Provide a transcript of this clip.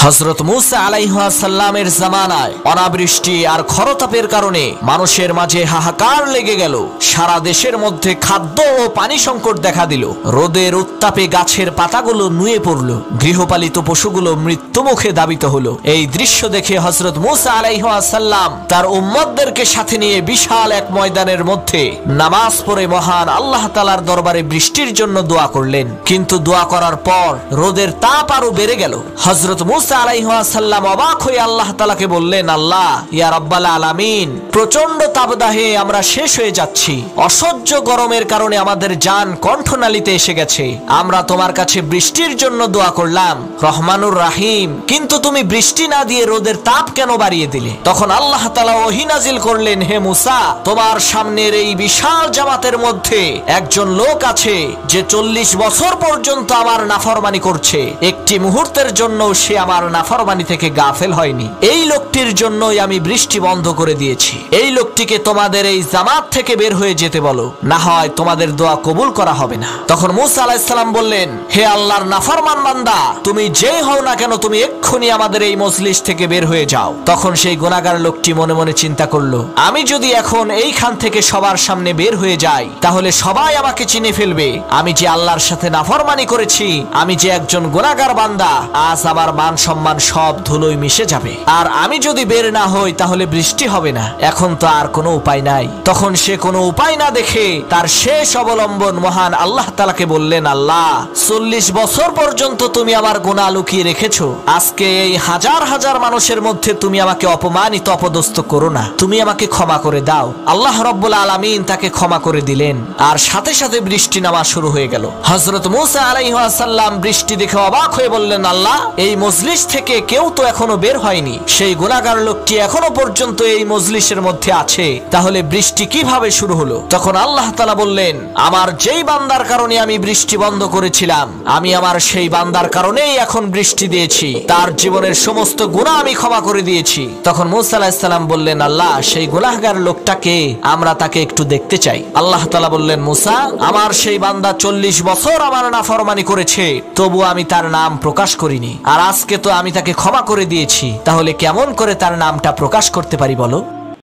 হযরত মুসা আলাইহিস সালামের জামানায় অনাবৃষ্টি আর খরতাপের কারণে মানুষের মাঝে হাহাকার লেগে গেল। সারা দেশের মধ্যে খাদ্য ও পানি সংকট দেখা দিল। রোদের উত্তাপে গাছের পাতাগুলো নুয়ে পড়ল, গৃহপালিত পশুগুলো মৃত্যুমুখে দাবিত হলো। এই দৃশ্য দেখে হযরত মুসা আলাইহিস সালাম তার উম্মতদেরকে সাথে নিয়ে বিশাল এক ময়দানের মধ্যে নামাজ পড়ে মহান আল্লাহ তাআলার দরবারে বৃষ্টির জন্য দোয়া করলেন। কিন্তু দোয়া করার পর রোদের তাপ আরো বেড়ে গেল। হযরত মুসা আলাইহিস সালাম অবাক হয়ে আল্লাহ তাআলাকে বললেন, আল্লাহ ইয়া রাব্বাল আলামিন, প্রচন্ড তাপদাহে আমরা শেষ হয়ে যাচ্ছি। অসহ্য গরমের কারণে আমাদের জান কণ্ঠনালীতে এসে গেছে। আমরা তোমার কাছে বৃষ্টির জন্য দোয়া করলাম, রহমানুর রাহিম, কিন্তু তুমি বৃষ্টি না দিয়ে রোদের তাপ কেন বাড়িয়ে দিলে? তখন আল্লাহ তাআলা ওহী নাজিল করলেন, হে মুসা, তোমার সামনের এই বিশাল জামাতের মধ্যে একজন লোক আছে যে 40 বছর পর্যন্ত আমার নাফরমানি করছে। একটি মুহূর্তের জন্য সে আমার নাফরমানি থেকে গাফেল হয়নি। এই লোকটির জন্যই আমি বৃষ্টি বন্ধ করে দিয়েছি। এই লোকটিকে তোমাদের এই জামাত থেকে বের হয়ে যেতে বলো, না হয় তোমাদের দোয়া কবুল করা হবে না। তখন মুসা আলাইহিস সালাম বললেন, হে আল্লাহর নাফরমান বান্দা, তুমি যেই হও না কেন, তুমি এক্ষুনি আমাদের এই মজলিস থেকে বের হয়ে যাও। তখন সেই গুনাহগার লোকটি মনে মনে চিন্তা করলো, আমি যদি এখন এইখান থেকে সবার সামনে বের হয়ে যাই, তাহলে সবাই আমাকে চিনে ফেলবে। আমি যে আল্লাহর সাথে নাফরমানি করেছি, আমি যে একজন গুনাহগার বান্দা, আজ আমার মান সম্মান সব ধুলোয় মিশে যাবে। আর আমি যদি বের না হই তাহলে বৃষ্টি হবে না। এখন তো আর কোনো উপায় নাই। তখন সে কোনো উপায় না দেখে তার শেষ অবলম্বন মহান আল্লাহ তাআলাকে বললেন, আল্লাহ, 40 বছর পর্যন্ত তুমি আমার গুনাহ লুকিয়ে রেখেছো। আজকে এই হাজার হাজার মানুষের মধ্যে তুমি আমাকে অপমানিত অপদস্থ করো না, তুমি আমাকে ক্ষমা করে দাও। আল্লাহ রাব্বুল আলামিন তাকে ক্ষমা করে দিলেন, আর সাথে সাথে বৃষ্টি নামা শুরু হয়ে গেল। হযরত মুসা আলাইহিস সালাম বৃষ্টি দেখে অবাক হয়ে বললেন, আল্লাহ, এই মজলিস থেকে কেউ তো এখনো বের হয়নি। সেই গুনাহগার লোকটি এখনো পর্যন্ত এই মজলিসের মধ্যে আছে, তাহলে বৃষ্টি কিভাবে শুরু হলো? তখন আল্লাহ তাআলা বললেন, আমার যেই বান্দার কারণে আমি বৃষ্টি বন্ধ করেছিলাম, আমি আমার সেই বান্দার কারণেই এখন বৃষ্টি দিয়েছি। তার জীবনের সমস্ত গুনাহ আমি ক্ষমা করে দিয়েছি। তখন মুসা আলাইহিস সালাম বললেন, আল্লাহ, সেই গুনাহগার লোকটাকে আমরা তাকে একটু দেখতে চাই। আল্লাহ তাআলা বললেন, মুসা, আমার সেই বান্দা 40 বছর আমার নাফরমানি করেছে, তবু আমি তার নাম প্রকাশ করিনি। আর আজকে তো আমি তাকে ক্ষমা করে দিয়েছি, তাহলে কেমন করে তার নামটা প্রকাশ করতে পারি বলো?